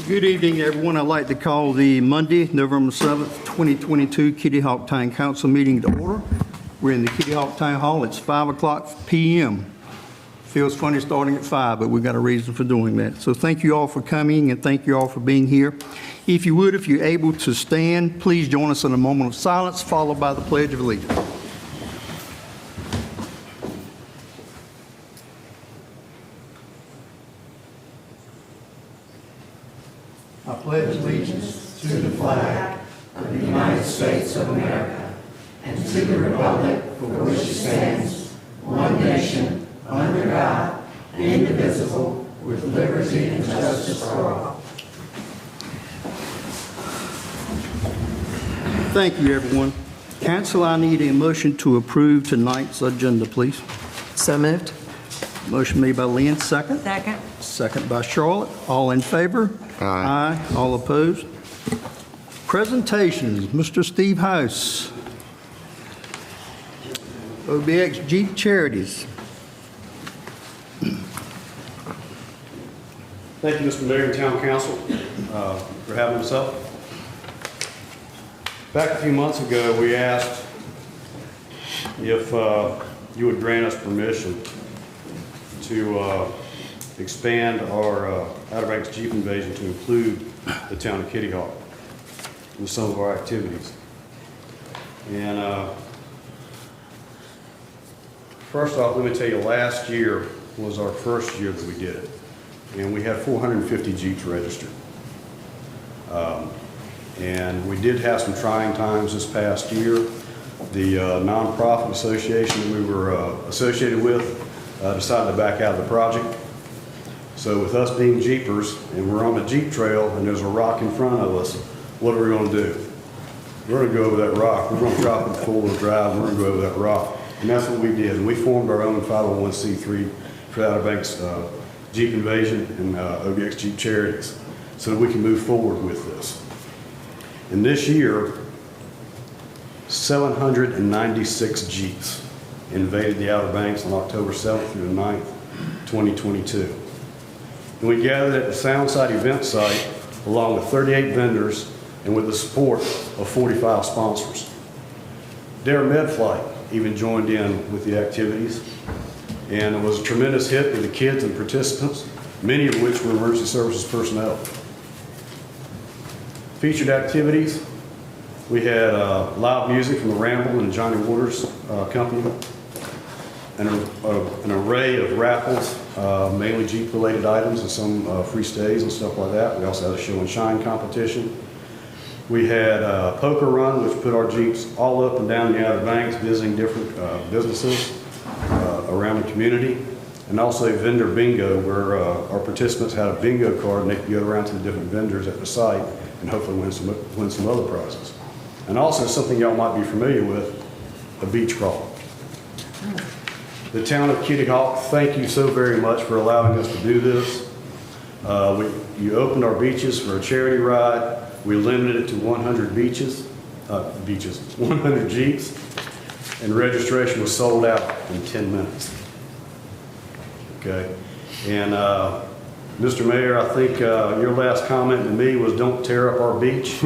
Good evening, everyone. I'd like to call the Monday, November 7th, 2022 Kitty Hawk Town Council meeting to order. We're in the Kitty Hawk Town Hall. It's 5 o'clock p.m. Feels funny starting at 5, but we've got a reason for doing that. So thank you all for coming and thank you all for being here. If you would, if you're able to stand, please join us in a moment of silence, followed by the Pledge of Allegiance. I pledge allegiance to the flag of the United States of America and to the republic for which it stands, one nation, under God, indivisible, with liberty and justice for all. Thank you, everyone. Council, I need a motion to approve tonight's agenda, please. So moved. Motion made by Lynn, second. Second. Second by Charlotte. All in favor? Aye. All opposed? Presentations, Mr. Steve House. OBX Jeep Charities. Thank you, Mr. Mayor and Town Council, for having us up. Back a few months ago, we asked if you would grant us permission to expand our Outer Banks Jeep invasion to include the town of Kitty Hawk with some of our activities. And first off, let me tell you, last year was our first year that we did it. And we had 450 Jeeps registered. And we did have some trying times this past year. The nonprofit association that we were associated with decided to back out of the project. So with us being Jeepers, and we're on the Jeep trail, and there's a rock in front of us, what are we going to do? We're going to go over that rock. We're going to drop it four-wheel drive, and we're going to go over that rock. And that's what we did. And we formed our own 501c3 for Outer Banks Jeep Invasion and OBX Jeep Charities so that we can move forward with this. And this year, 796 Jeeps invaded the Outer Banks on October 7th through the 9th, 2022. And we gathered at the Soundside event site along with 38 vendors and with the support of 45 sponsors. Dare Medflight even joined in with the activities. And it was a tremendous hit with the kids and participants, many of which were emergency services personnel. Featured activities, we had live music from the Ramble and Johnny Waters Company, an array of raffles, mainly Jeep-related items and some free stays and stuff like that. We also had a show and shine competition. We had a poker run, which put our Jeeps all up and down the Outer Banks, visiting different businesses around the community, and also a vendor bingo where our participants had a bingo card and they could go around to the different vendors at the site and hopefully win some other prizes. And also something y'all might be familiar with, a beach crawl. The town of Kitty Hawk, thank you so very much for allowing us to do this. You opened our beaches for a charity ride. We limited it to 100 100 Jeeps, and registration was sold out in 10 minutes. Okay, and Mr. Mayor, I think your last comment to me was don't tear up our beach.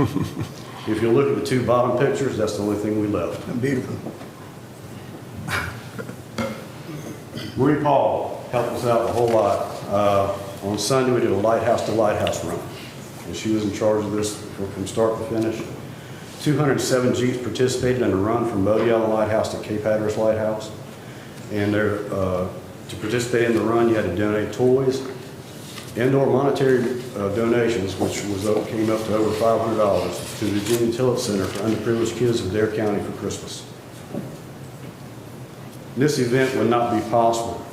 If you look at the two bottom pictures, that's the only thing we left. Beautiful. Marie Paul helped us out a whole lot. On Sunday, we did a lighthouse to lighthouse run, and she was in charge of this from start to finish. 207 Jeeps participated in a run from Bodie Island Lighthouse to Cape Hatteras Lighthouse. And to participate in the run, you had to donate toys, and/or monetary donations, which came up to over $500 to the Virginia Tillett Center for Underprivileged Kids of Dare County for Christmas. This event would not be possible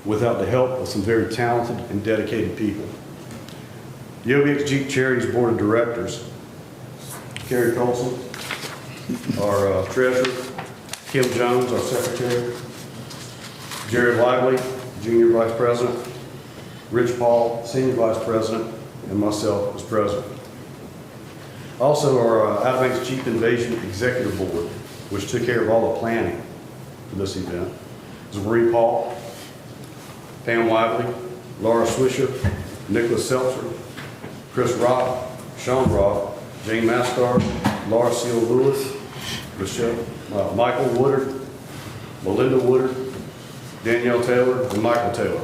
without the help of some very talented and dedicated people. The OBX Jeep Charities Board of Directors, Carrie Colson, our treasurer, Kim Jones, our secretary, Jared Lively, junior vice president, Rich Paul, senior vice president, and myself as president. Also, our Outer Banks Jeep Invasion Executive Board, which took care of all the planning for this event, is Marie Paul, Pam Lively, Laura Swisher, Nicholas Seltzer, Chris Rock, Sean Rock, Jane Mastar, Laura Seal Lewis, Michael Woodard, Melinda Woodard, Danielle Taylor, and Michael Taylor.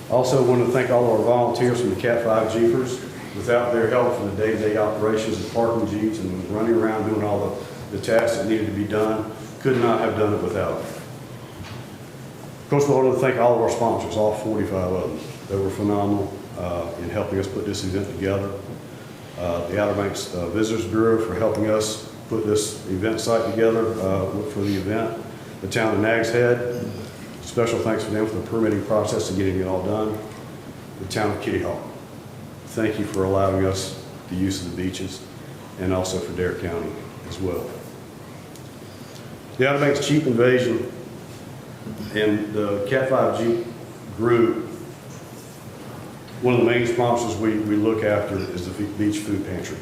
Also want to thank all of our volunteers from the Cat 5 Jeepers. Without their help in the day-to-day operations of parking Jeeps and running around doing all the tasks that needed to be done, could not have done it without them. Of course, we want to thank all of our sponsors, all 45 of them. They were phenomenal in helping us put this event together. The Outer Banks Visitors Bureau for helping us put this event site together for the event. The town of Nags Head, special thanks for them for the permitting process and getting it all done. The town of Kitty Hawk, thank you for allowing us the use of the beaches, and also for Dare County as well. The Outer Banks Jeep Invasion and the Cat 5 Jeep group, one of the main sponsors we look after is the Beach Food Pantry.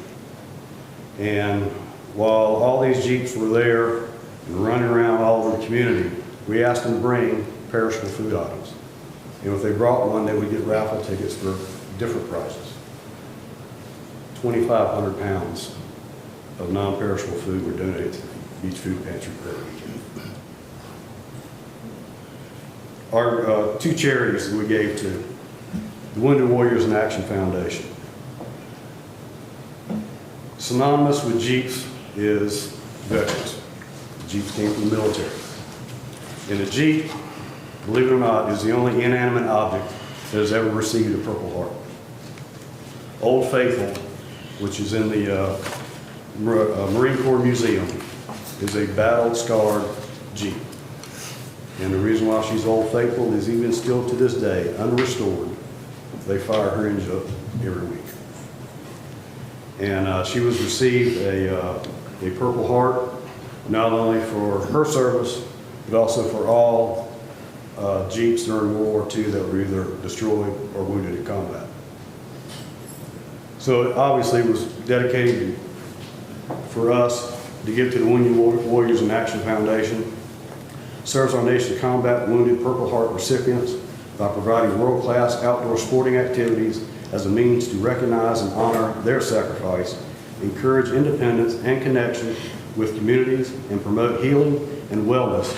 And while all these Jeeps were there and running around all over the community, we asked them to bring perishable food items. And if they brought one, they would get raffle tickets for different prizes. 2,500 pounds of non-perishable food were donated to the Beach Food Pantry for that weekend. Our two charities that we gave to, the Wounded Warriors and Action Foundation. Synonymous with Jeeps is veterans. Jeeps came from the military. And a Jeep, believe it or not, is the only inanimate object that has ever received a Purple Heart. Old Faithful, which is in the Marine Corps Museum, is a battle-scarred Jeep. And the reason why she's Old Faithful is even still to this day, unrestored, they fire her engine up every week. And she was received a Purple Heart, not only for her service, but also for all Jeeps during World War II that were either destroyed or wounded in combat. So it obviously was dedicated for us to give to the Wounded Warriors and Action Foundation. Serves our nation's combat wounded Purple Heart recipients by providing world-class outdoor sporting activities as a means to recognize and honor their sacrifice, encourage independence and connection with communities, and promote healing and wellness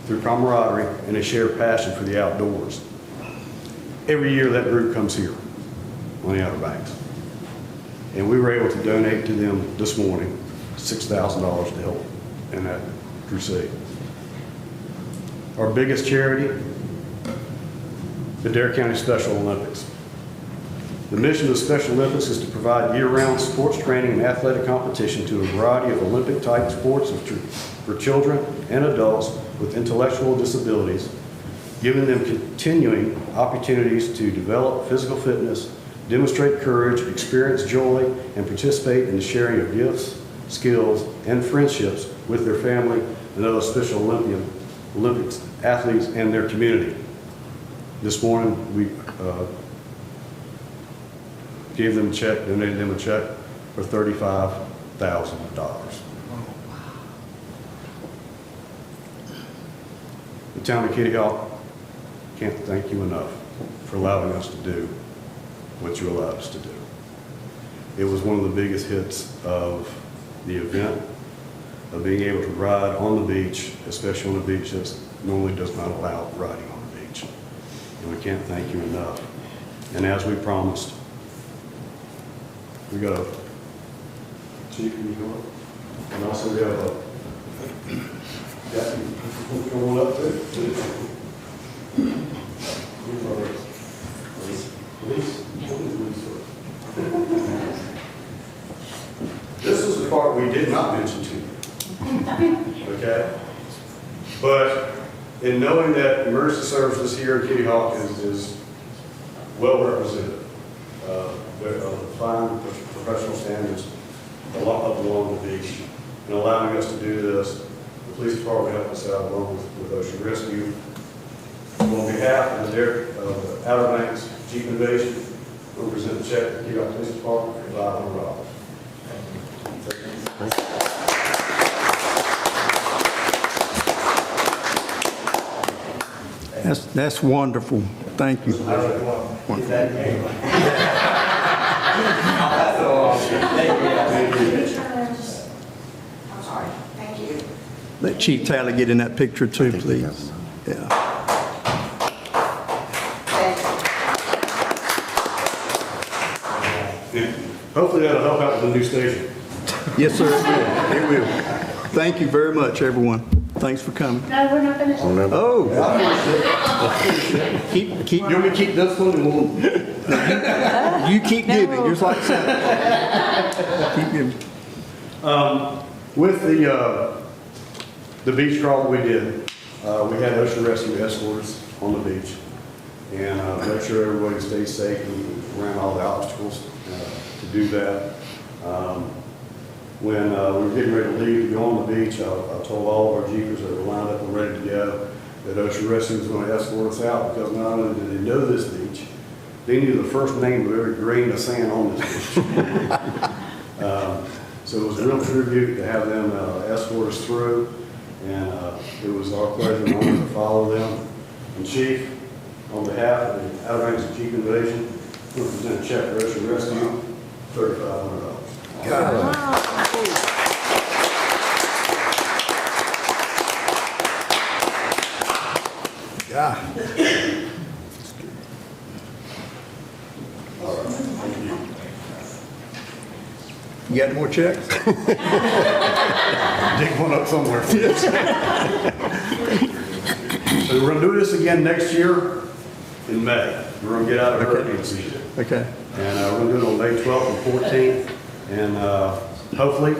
through camaraderie and a shared passion for the outdoors. Every year that group comes here on the Outer Banks. And we were able to donate to them this morning $6,000 to help in that crusade. Our biggest charity, the Dare County Special Olympics. The mission of the Special Olympics is to provide year-round sports training and athletic competition to a variety of Olympic-type sports for children and adults with intellectual disabilities, giving them continuing opportunities to develop physical fitness, demonstrate courage, experience joy, and participate in the sharing of gifts, skills, and friendships with their family and other Special Olympics athletes and their community. This morning, we gave them a check, donated them a check for $35,000. The town of Kitty Hawk can't thank you enough for allowing us to do what you allowed us to do. It was one of the biggest hits of the event, of being able to ride on the beach, especially on a beach that normally does not allow riding on the beach. And we can't thank you enough. And as we promised, we got a chief, can you go up? And also we have a deputy. Come on up too. This is the part we did not mention to you. Okay? But in knowing that emergency services here in Kitty Hawk is well represented, they're fine professional standards up along the beach, and allowing us to do this, the police department helped us out along with Ocean Rescue. On behalf of the Outer Banks Jeep Invasion, we'll present the check to the Kitty Hawk Police Department for $500. That's wonderful. Thank you. Let Chief Talley get in that picture too, please. Yeah. Hopefully that'll help out with the new station. Yes, sir, it will. It will. Thank you very much, everyone. Thanks for coming. No, we're not finished. Oh. Keep, You want me to keep this one and we'll... you keep giving, just like Santa. Keep giving. With the beach crawl that we did, we had ocean rescue escorts on the beach and make sure everybody stays safe and around all the obstacles to do that. When we were getting ready to leave to go on the beach, I told all of our jeepers that were lined up and ready to go that Ocean Rescue was going to escort us out because not only did they know this beach, they knew the first name of every grain of sand on this beach. So it was a real tribute to have them escort us through, and it was our pleasure and honor to follow them. And Chief, on behalf of the Outer Banks of Jeep Invasion, we'll present a check for Ocean Rescue, $3,500. Yeah. You got any more checks? Dig one up somewhere. So we're going to do this again next year in May. We're going to get out of hurricane season. Okay. And we're going to do it on May 12th and 14th. And hopefully,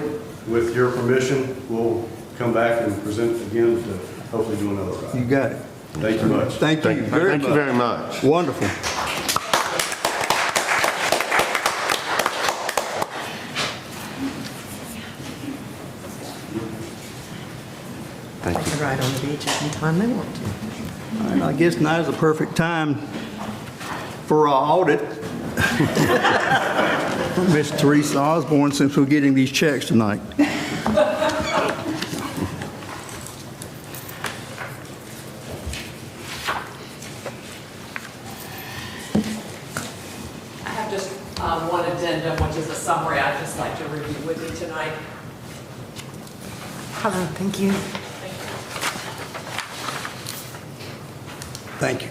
with your permission, we'll come back and present again to hopefully do another ride. You got it. Thank you much. Thank you very much. Thank you very much. Wonderful. Thank They can ride on the beach anytime they want to. All right, I guess now is the perfect time for our audit. Miss Teresa Osborne, since we're getting these checks tonight. I have just one addendum, which is a summary I'd just like to review with you tonight. Hello, thank you. Thank you.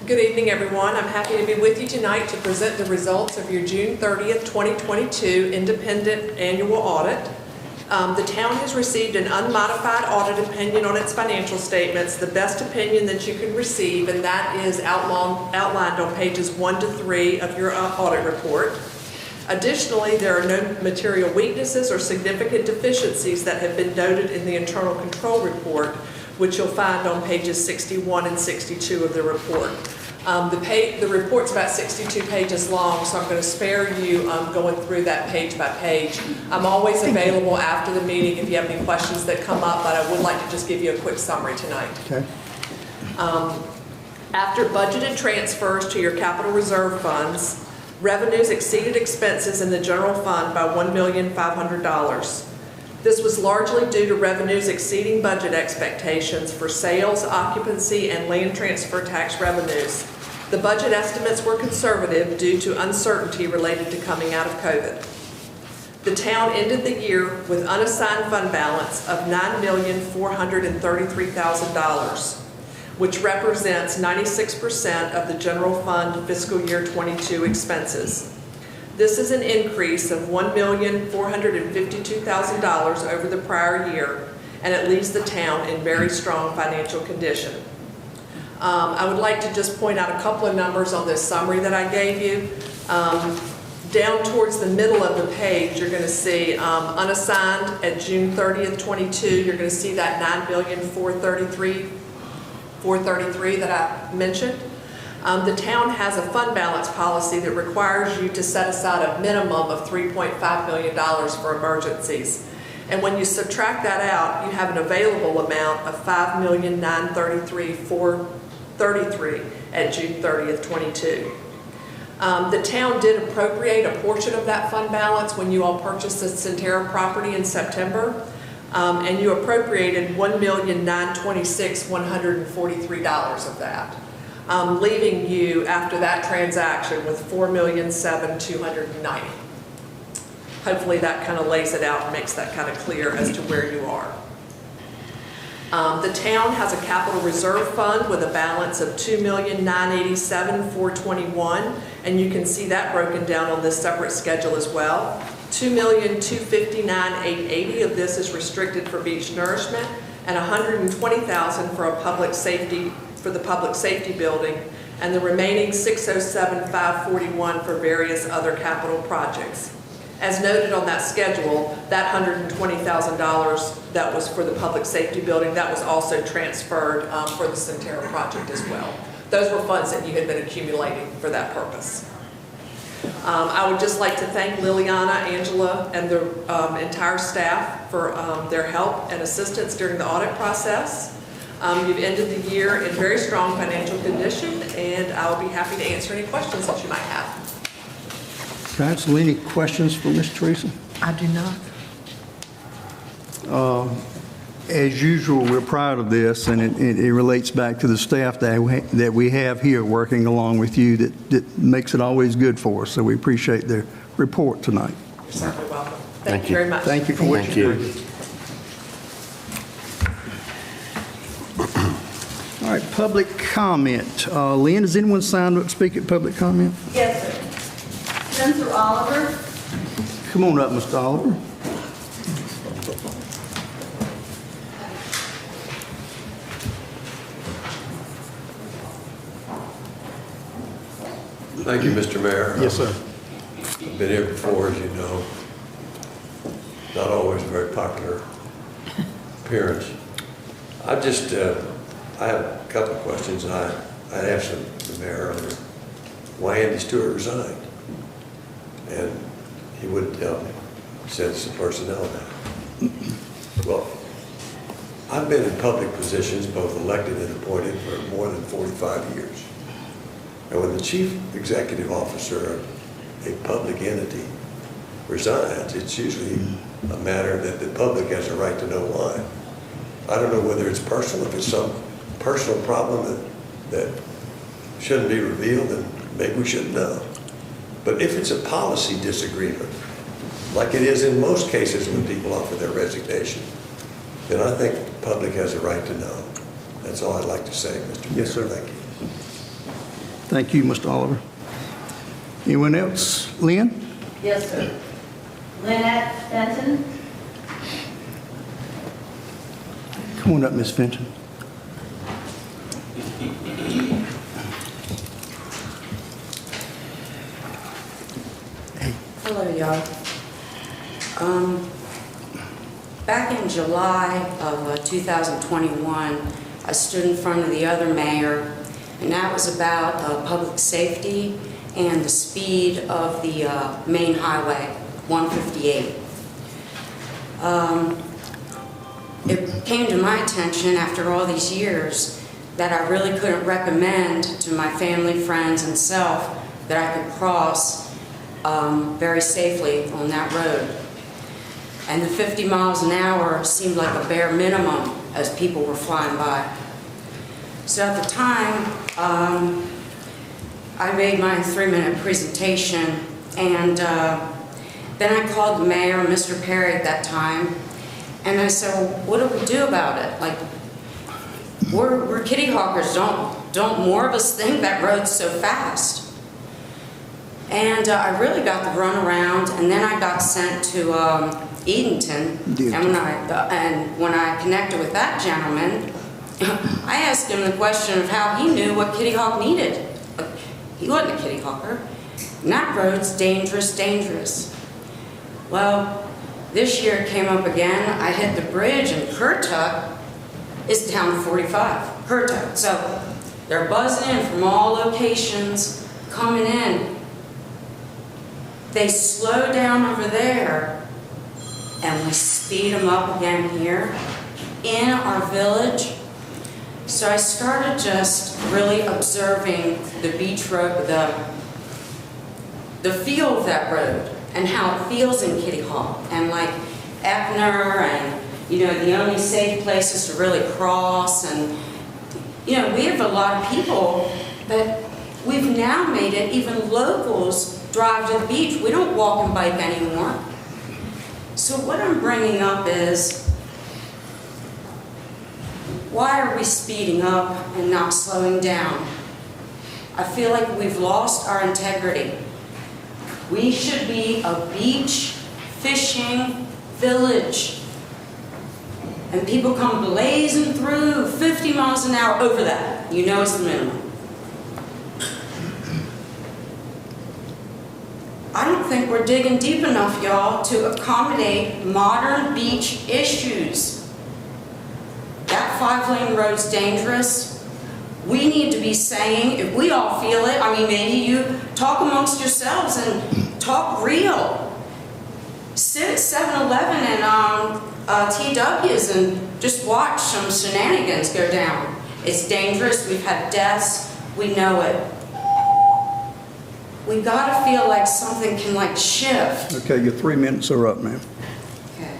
Good evening, everyone. I'm happy to be with you tonight to present the results of your June 30th, 2022 independent annual audit. The town has received an unmodified audit opinion on its financial statements, the best opinion that you can receive, and that is outlined on pages 1 to 3 of your audit report. Additionally, there are no material weaknesses or significant deficiencies that have been noted in the internal control report, which you'll find on pages 61 and 62 of the report. The report's about 62 pages long, so I'm going to spare you going through that page by page. I'm always available after the meeting if you have any questions that come up, but I would like to just give you a quick summary tonight. Okay. After budgeted transfers to your capital reserve funds, revenues exceeded expenses in the general fund by $1,500,000. This was largely due to revenues exceeding budget expectations for sales, occupancy, and land transfer tax revenues. The budget estimates were conservative due to uncertainty related to coming out of COVID. The town ended the year with unassigned fund balance of $9,433,000, which represents 96% of the general fund fiscal year 22 expenses. This is an increase of $1,452,000 over the prior year, and it leaves the town in very strong financial condition. I would like to just point out a couple of numbers on this summary that I gave you. Down towards the middle of the page, you're going to see unassigned at June 30th, 22. You're going to see that $9,433,433 that I mentioned. The town has a fund balance policy that requires you to set aside a minimum of $3.5 million for emergencies. And when you subtract that out, you have an available amount of $5,933,433 at June 30th, 22. The town did appropriate a portion of that fund balance when you all purchased the Centerra property in September. and you appropriated $1,926,143 of that, leaving you after that transaction with $4,729,290. Hopefully that kind of lays it out and makes that kind of clear as to where you are. The town has a capital reserve fund with a balance of $2,987,421, and you can see that broken down on this separate schedule as well. $2,259,880 of this is restricted for beach nourishment, and $120,000 for the public safety building, and the remaining $607,541 for various other capital projects. As noted on that schedule, that $120,000 that was for the public safety building, that was also transferred for the Centerra project as well. Those were funds that you had been accumulating for that purpose. I would just like to thank Liliana, Angela, and the entire staff for their help and assistance during the audit process. You've ended the year in very strong financial condition, and I'll be happy to answer any questions that you might have. Council, any questions for Ms. Teresa? I do not. As usual, we're proud of this, and it relates back to the staff that we have here working along with you that makes it always good for us. So we appreciate their report tonight. You're certainly welcome. Thank Thank you very much. Thank you for what Thank you you. do. All right, public comment. Lynn, has anyone signed up to speak at public comment? Yes, sir. Spencer Oliver. Come on up, Mr. Oliver. Thank you, Mr. Mayor. Yes, sir. I've been here before, as you know. Not always a very popular appearance. I have a couple of questions. I asked the mayor earlier why Andy Stewart resigned. And he wouldn't tell me. He said it's a personnel matter. Well, I've been in public positions, both elected and appointed, for more than 45 years. And when the chief executive officer of a public entity resigns, it's usually a matter that the public has a right to know why. I don't know whether it's personal, if it's some personal problem that shouldn't be revealed, then maybe we shouldn't know. But if it's a policy disagreement, like it is in most cases when people offer their resignation, then I think the public has a right to know. That's all I'd like to say, Mr. Mayor. Yes, sir. Thank you. Thank you, Mr. Oliver. Anyone else? Lynn? Yes, sir. Lynette Fenton. Come on up, Ms. Fenton. Hello, y'all. Back in July of 2021, I stood in front of the other mayor, and that was about public safety and the speed of the main highway, 158. It came to my attention after all these years that I really couldn't recommend to my family, friends, and self that I could cross very safely on that road. And the 50 miles an hour seemed like a bare minimum as people were flying by. So at the time, I made my 3-minute presentation, and then I called the mayor, Mr. Perry at that time, and I said, well, what do we do about it? Like, we're kitty hawkers, don't more of us think that road's so fast? And I really got the runaround, and then I got sent to Edenton, and when I connected with that gentleman, I asked him the question of how he knew what Kitty Hawk needed. He wasn't a kitty hawker. And that road's dangerous, dangerous. Well, this year it came up again. I hit the bridge, and Currituck is down to 45. Currituck. So they're buzzing in from all locations, coming in. They slow down over there, and we speed them up again here in our village. So I started just really observing the beach road, the feel of that road, and how it feels in Kitty Hawk, and like Eppner and you know, the only safe places to really cross. And, you know, we have a lot of people that we've now made it, even locals drive to the beach. We don't walk and bike anymore. So what I'm bringing up is, why are we speeding up and not slowing down? I feel like we've lost our integrity. We should be a beach fishing village. And people come blazing through 50 miles an hour over that. You know it's the minimum. I don't think we're digging deep enough, y'all, to accommodate modern beach issues. That 5-lane road's dangerous. We need to be saying, if we all feel it, I mean, maybe you talk amongst yourselves and talk real. Sit at 7-Eleven and TW's and just watch some shenanigans go down. It's dangerous. We've had deaths. We know it. We gotta feel like something can like shift. Okay, your 3 minutes are up, ma'am. Okay.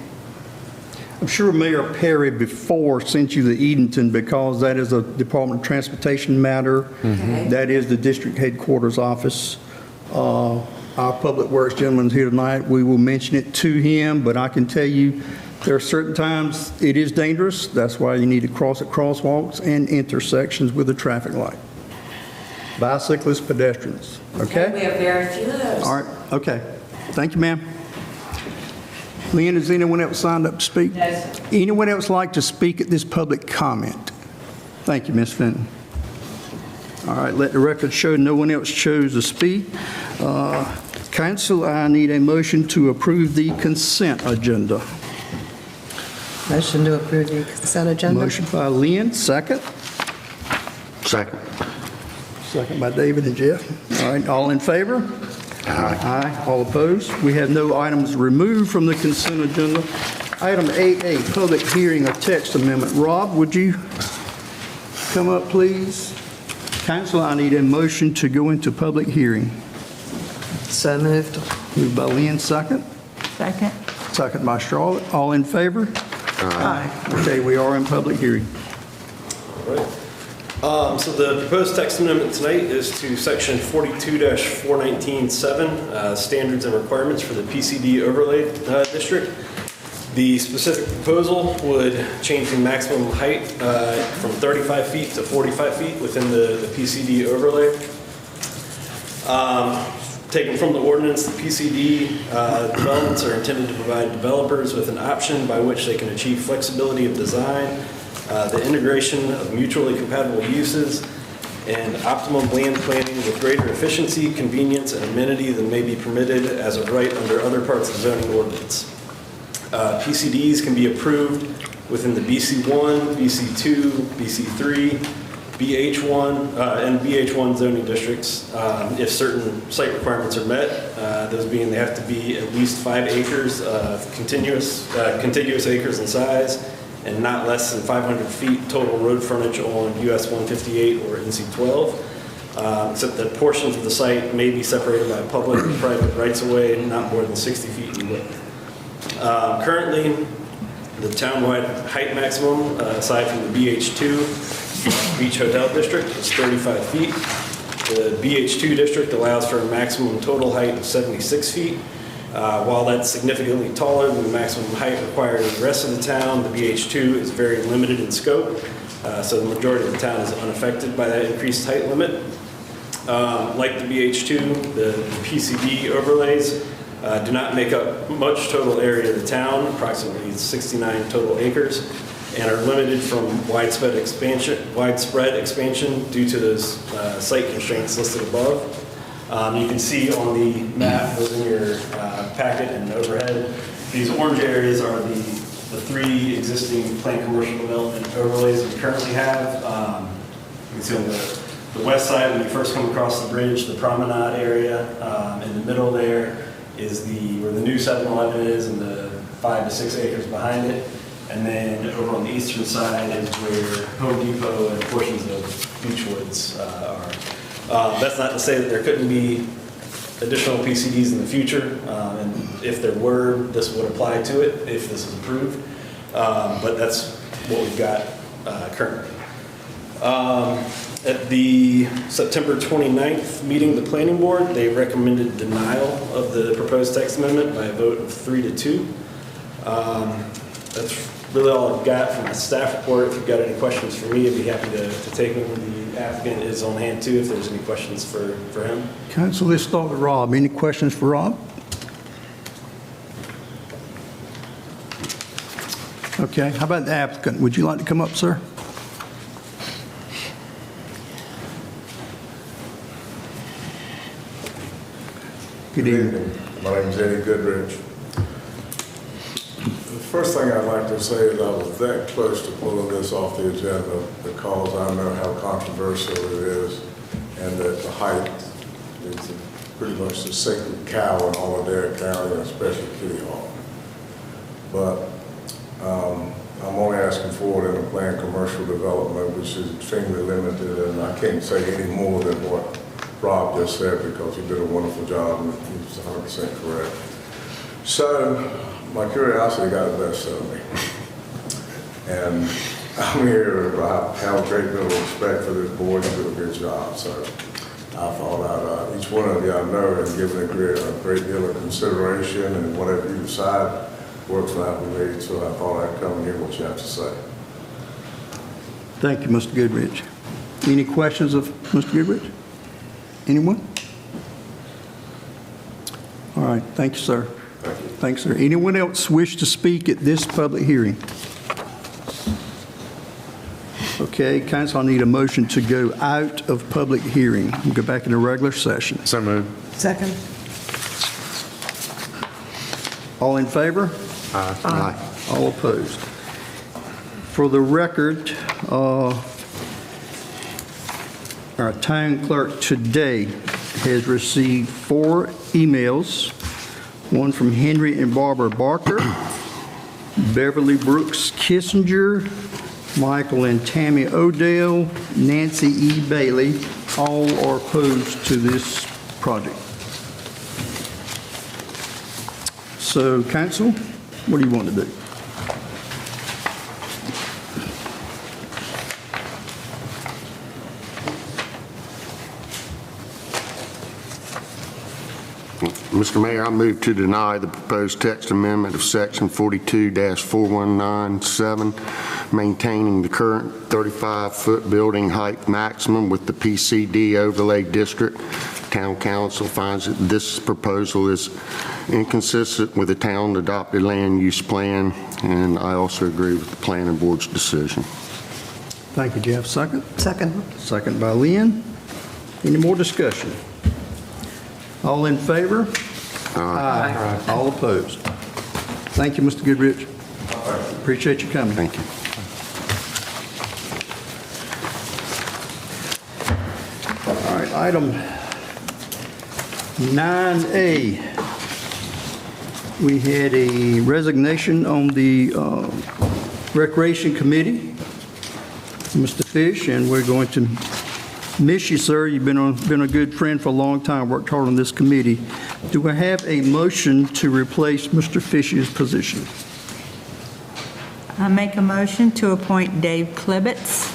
I'm sure Mayor Perry before sent you the Edenton because that is a Department of Transportation matter. Okay. That is the district headquarters office. Our Public Works gentleman's here tonight. We will mention it to him, but I can tell you there are certain times it is dangerous. That's why you need to cross at crosswalks and intersections with a traffic light. Bicyclists, pedestrians, okay? We have very few of those. All right, okay. Thank you, ma'am. Lynn, is anyone else signed up to speak? No, sir. Anyone else like to speak at this public comment? Thank you, Ms. Fenton. All right, let the record show no one else chose to speak. Council, I need a motion to approve the consent agenda. Motion to approve the consent agenda. Motion by Lynn, second. Second. Second by David and Jeff. All right, all in favor? Aye. Aye. All opposed? We have no items removed from the consent agenda. Item 8A, public hearing of text amendment. Rob, would you come up, please? Council, I need a motion to go into public hearing. So moved. Moved by Lynn, second. Second. Second by Charlotte. All in favor? Aye. Okay, we are in public hearing. So the proposed text amendment tonight is to section 42-419-7, standards and requirements for the PCD overlay district. The specific proposal would change the maximum height from 35 feet to 45 feet within the PCD overlay. Taken from the ordinance, the PCD developments are intended to provide developers with an option by which they can achieve flexibility of design, the integration of mutually compatible uses, and optimum land planning with greater efficiency, convenience, and amenity than may be permitted as of right under other parts of the zoning ordinance. PCDs can be approved within the BC1, BC2, BC3, BH1, and BH1 zoning districts if certain site requirements are met, those being they have to be at least 5 acres of contiguous acres in size, and not less than 500 feet total road frontage on US 158 or NC 12, except that portions of the site may be separated by public and private rights-of-way, not more than 60 feet in width. Currently, the townwide height maximum, aside from the BH2 Beach Hotel District, is 35 feet. The BH2 district allows for a maximum total height of 76 feet. While that's significantly taller than the maximum height required in the rest of the town, the BH2 is very limited in scope, so the majority of the town is unaffected by that increased height limit. Like the BH2, the PCD overlays do not make up much total area of the town, approximately 69 total acres, and are limited from widespread expansion due to those site constraints listed above. You can see on the map that's in your packet and overhead, these orange areas are the 3 existing planned commercial development overlays we currently have. You can see on the west side, when you first come across the bridge, the promenade area in the middle there is where the new 7-Eleven is, and the 5 to 6 acres behind it. And then over on the eastern side is where Home Depot and portions of Beachwoods are. That's not to say that there couldn't be additional PCDs in the future, and if there were, this would apply to it if this is approved. but that's what we've got currently. At the September 29th meeting of the planning board, they recommended denial of the proposed text amendment by a vote of 3-2. That's really all I've got from my staff report. If you've got any questions for me, I'd be happy to take them. The applicant is on hand too, if there's any questions for him. Council, let's start with Rob. Any questions for Rob? Okay, how about the applicant? Would you like to come up, sir? Good evening. My name is Eddie Goodrich. The first thing I'd like to say is I was that close to pulling this off the agenda because I know how controversial it is and that the height is pretty much the sacred cow in all of Adair County, and especially Kitty Hawk. But I'm only asking for it in a planned commercial development, which is extremely limited, and I can't say any more than what Rob just said because he did a wonderful job and he was 100% correct. So my curiosity got the best of me. And I'm here, I have a great deal of respect for this board. You did a good job. So I thought each one of you I know has given a great deal of consideration, and whatever you decide works out with me. So I thought I'd come and hear what you have to say. Thank you, Mr. Goodrich. Any questions of Mr. Goodrich? Anyone? All right, thank you, sir. Thank you. Thanks, sir. Anyone else wish to speak at this public hearing? Okay, council, I need a motion to go out of public hearing. We'll go back into regular session. So moved. Second. All in favor? Aye. All opposed? For the record, our town clerk today has received 4 emails, one from Henry and Barbara Barker, Beverly Brooks Kissinger, Michael and Tammy Odell, Nancy E. Bailey. All are opposed to this project. So, council, what do you want to do? Mr. Mayor, I move to deny the proposed text amendment of Section 42-4197, maintaining the current 35-foot building height maximum with the PCD overlay district. Town council finds that this proposal is inconsistent with the town adopted land use plan, and I also agree with the planning board's decision. Thank you, Jeff. Second? Second. Second by Lynn. Any more discussion? All in favor? Aye. All opposed? Thank you, Mr. Goodrich. Appreciate you coming. Thank you. All right, item 9A. We had a resignation on the Recreation Committee, Mr. Fish, and we're going to miss you, sir. You've been a good friend for a long time, worked hard on this committee. Do I have a motion to replace Mr. Fish's position? I make a motion to appoint Dave Klibitz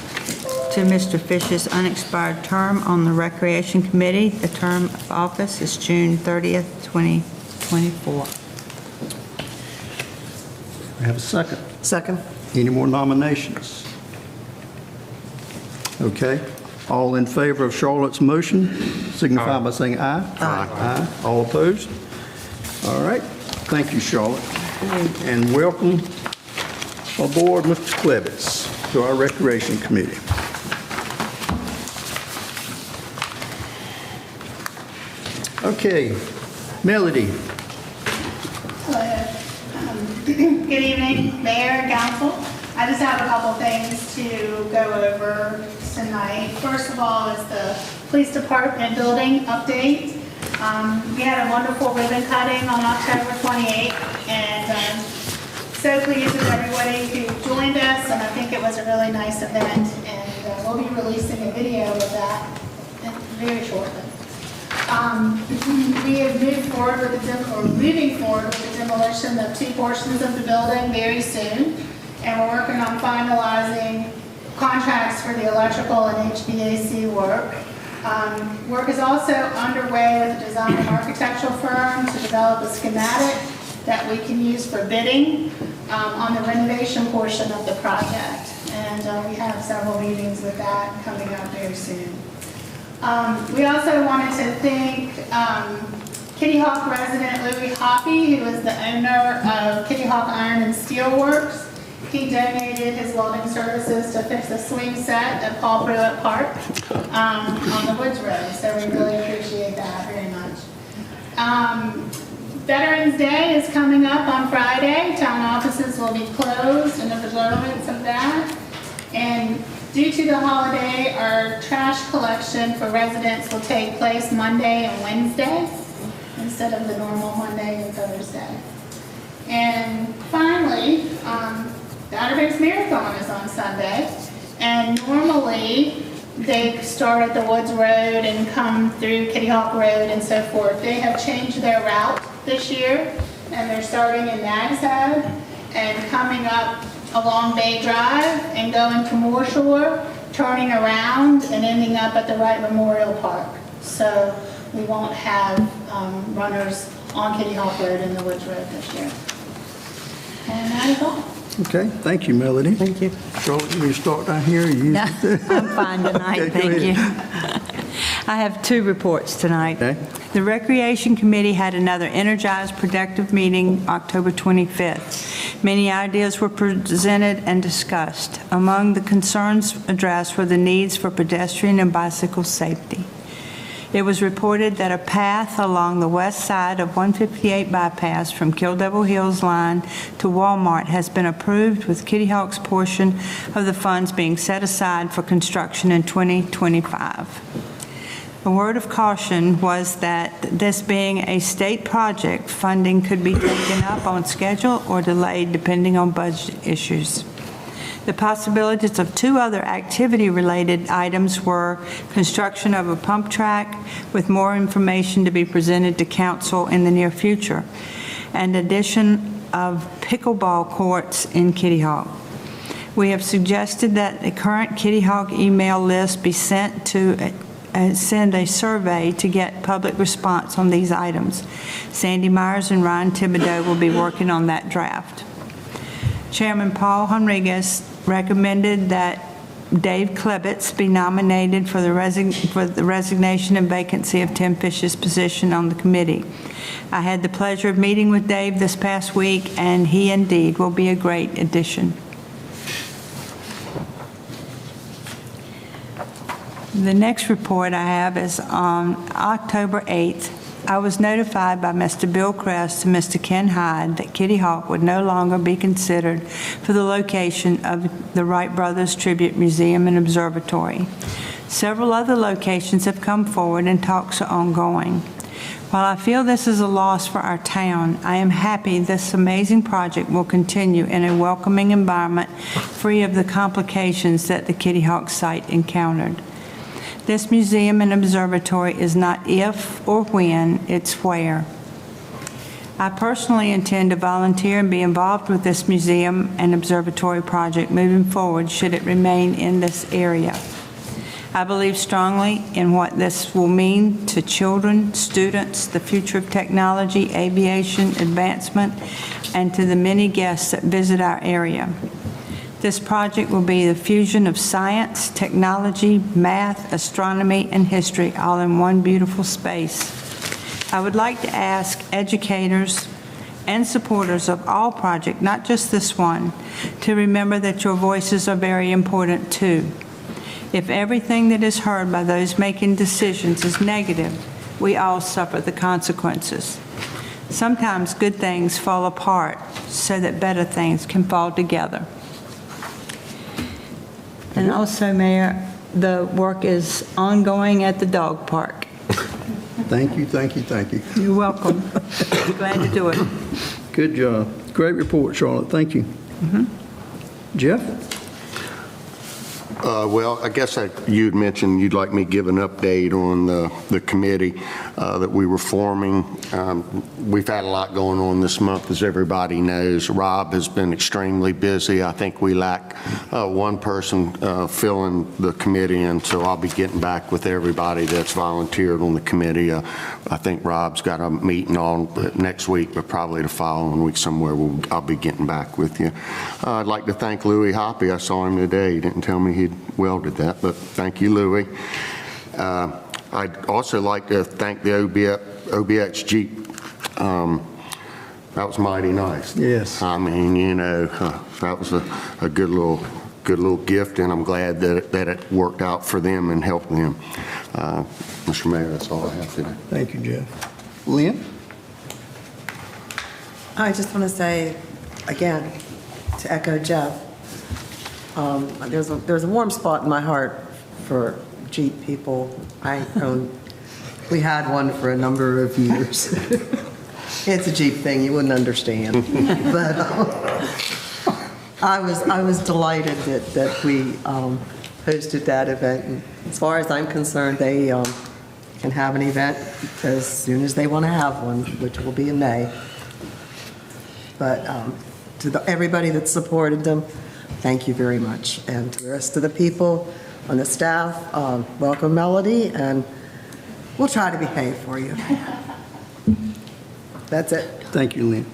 to Mr. Fish's unexpired term on the Recreation Committee. The term of office is June 30th, 2024. I have a second. Second. Any more nominations? Okay. All in favor of Charlotte's motion, signify by saying aye. Aye. All opposed? All right. Thank you, Charlotte. And welcome aboard, Mr. Klibitz, to our Recreation Committee. Okay. Melody. Hello. Good evening, Mayor, Council. I just have a couple things to go over tonight. First of all is the Police Department building update. We had a wonderful ribbon cutting on October 28th, and so pleased with everybody who joined us, and I think it was a really nice event, and we'll be releasing a video of that very shortly. We have moved forward with moving forward with the demolition of 2 portions of the building very soon. and we're working on finalizing contracts for the electrical and HVAC work. Work is also underway with a design and architectural firm to develop a schematic that we can use for bidding on the renovation portion of the project. And we have several meetings with that coming up very soon. We also wanted to thank Kitty Hawk resident Louis Hoppy, who is the owner of Kitty Hawk Iron and Steel Works. He donated his welding services to fix a swing set at Paul Pruitt Park on the Woods Road, so we really appreciate that very much. Veterans Day is coming up on Friday. Town offices will be closed in observance of that. And due to the holiday, our trash collection for residents will take place Monday and Wednesday instead of the normal Monday and Thursday. And finally, the Outer Banks Marathon is on Sunday, and normally they start at the Woods Road and come through Kitty Hawk Road and so forth. They have changed their route this year, and they're starting in Nags Head and coming up along Bay Drive and going to Moore Shore, turning around and ending up at the Wright Memorial Park. So we won't have runners on Kitty Hawk Road and the Woods Road this year. And that is all. Okay, thank you, Melody. Thank you. Charlotte, you start down here? No, I'm fine tonight, Okay, go thank you. ahead. I have two reports tonight. Okay. The Recreation Committee had another energized, productive meeting October 25th. Many ideas were presented and discussed. Among the concerns addressed were the needs for pedestrian and bicycle safety. It was reported that a path along the west side of 158 bypass from Kill Devil Hills line to Walmart has been approved, with Kitty Hawk's portion of the funds being set aside for construction in 2025. A word of caution was that this being a state project, funding could be taken up on schedule or delayed depending on budget issues. The possibilities of two other activity-related items were construction of a pump track, with more information to be presented to council in the near future, and addition of pickleball courts in Kitty Hawk. We have suggested that the current Kitty Hawk email list be sent to send a survey to get public response on these items. Sandy Myers and Ryan Thibodeau will be working on that draft. Chairman Paul Henriquez recommended that Dave Klebitz be nominated for the resignation and vacancy of Tim Fish's position on the committee. I had the pleasure of meeting with Dave this past week, and he indeed will be a great addition. The next report I have is on October 8th. I was notified by Mr. Bill Kress and Mr. Ken Hyde that Kitty Hawk would no longer be considered for the location of the Wright Brothers Tribute Museum and Observatory. Several other locations have come forward and talks are ongoing. While I feel this is a loss for our town, I am happy this amazing project will continue in a welcoming environment free of the complications that the Kitty Hawk site encountered. This museum and observatory is not if or when, it's where. I personally intend to volunteer and be involved with this museum and observatory project moving forward should it remain in this area. I believe strongly in what this will mean to children, students, the future of technology, aviation, advancement, and to the many guests that visit our area. This project will be the fusion of science, technology, math, astronomy, and history all in one beautiful space. I would like to ask educators and supporters of all projects, not just this one, to remember that your voices are very important too. If everything that is heard by those making decisions is negative, we all suffer the consequences. Sometimes good things fall apart so that better things can fall together. And also, Mayor, the work is ongoing at the dog park. Thank you, thank you, thank you. You're welcome. Glad to do it. Good job. Great report, Charlotte. Thank you. Jeff? Well, I guess you'd mentioned you'd like me to give an update on the committee. that we were forming. We've had a lot going on this month, as everybody knows. Rob has been extremely busy. I think we lack one person filling the committee, and so I'll be getting back with everybody that's volunteered on the committee. I think Rob's got a meeting on next week, but probably the following week somewhere I'll be getting back with you. I'd like to thank Louis Hoppy. I saw him today. He didn't tell me he'd welded that, but thank you, Louis. I'd also like to thank the OBX Jeep. That was mighty nice. Yes. I mean, you know, that was a good little gift, and I'm glad that it worked out for them and helped them. Mr. Mayor, that's all I have today. Thank you, Jeff. Lynn? I just want to say, again, to echo Jeff, there's a warm spot in my heart for Jeep people. We had one for a number of years. It's a Jeep thing, you wouldn't understand. But I was delighted that we hosted that event. And as far as I'm concerned, they can have an event as soon as they want to have one, which will be in May. But to everybody that supported them, thank you very much. And to the rest of the people on the staff, welcome, Melody, and we'll try to behave for you. That's it. Thank you, Lynn.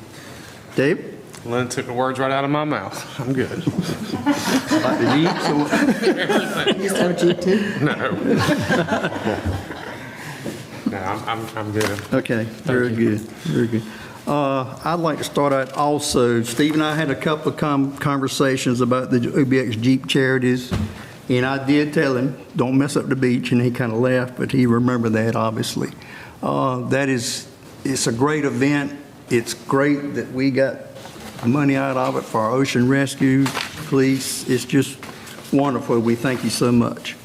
Dave? Lynn took the words right out of my mouth. I'm good. Like the Jeep? You used to have a Jeep too? No. No, I'm good. Okay, very good, very good. I'd like to start out also, Steve and I had a couple of conversations about the OBX Jeep charities, and I did tell him, don't mess up the beach, and he kind of laughed, but he remembered that, obviously. It's a great event. It's great that we got money out of it for our ocean rescue, police. It's just wonderful. We thank you so much.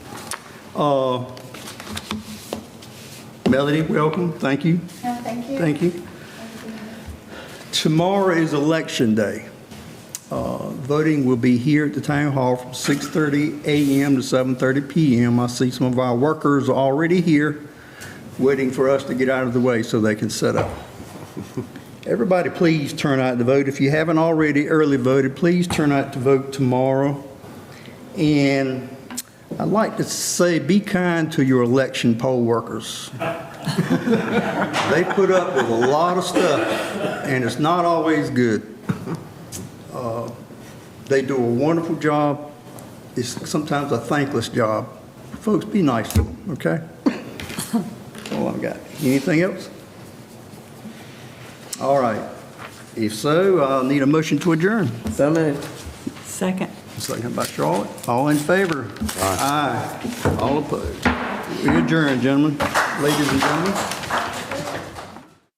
Melody, welcome. Thank you. No, thank you. Thank you. Tomorrow is election day. Voting will be here at the town hall from 6:30 a.m. to 7:30 p.m. I see some of our workers are already here waiting for us to get out of the way so they can set up. Everybody, please turn out to vote. If you haven't already early voted, please turn out to vote tomorrow. And I'd like to say, be kind to your election poll workers. They put up with a lot of stuff, and it's not always good. They do a wonderful job. It's sometimes a thankless job. Folks, be nice to them, okay? That's all I've got. Anything else? All right. If so, I'll need a motion to adjourn. So moved. Second. Second by Charlotte. All in favor? Aye. All opposed. We adjourn, gentlemen, ladies and gentlemen.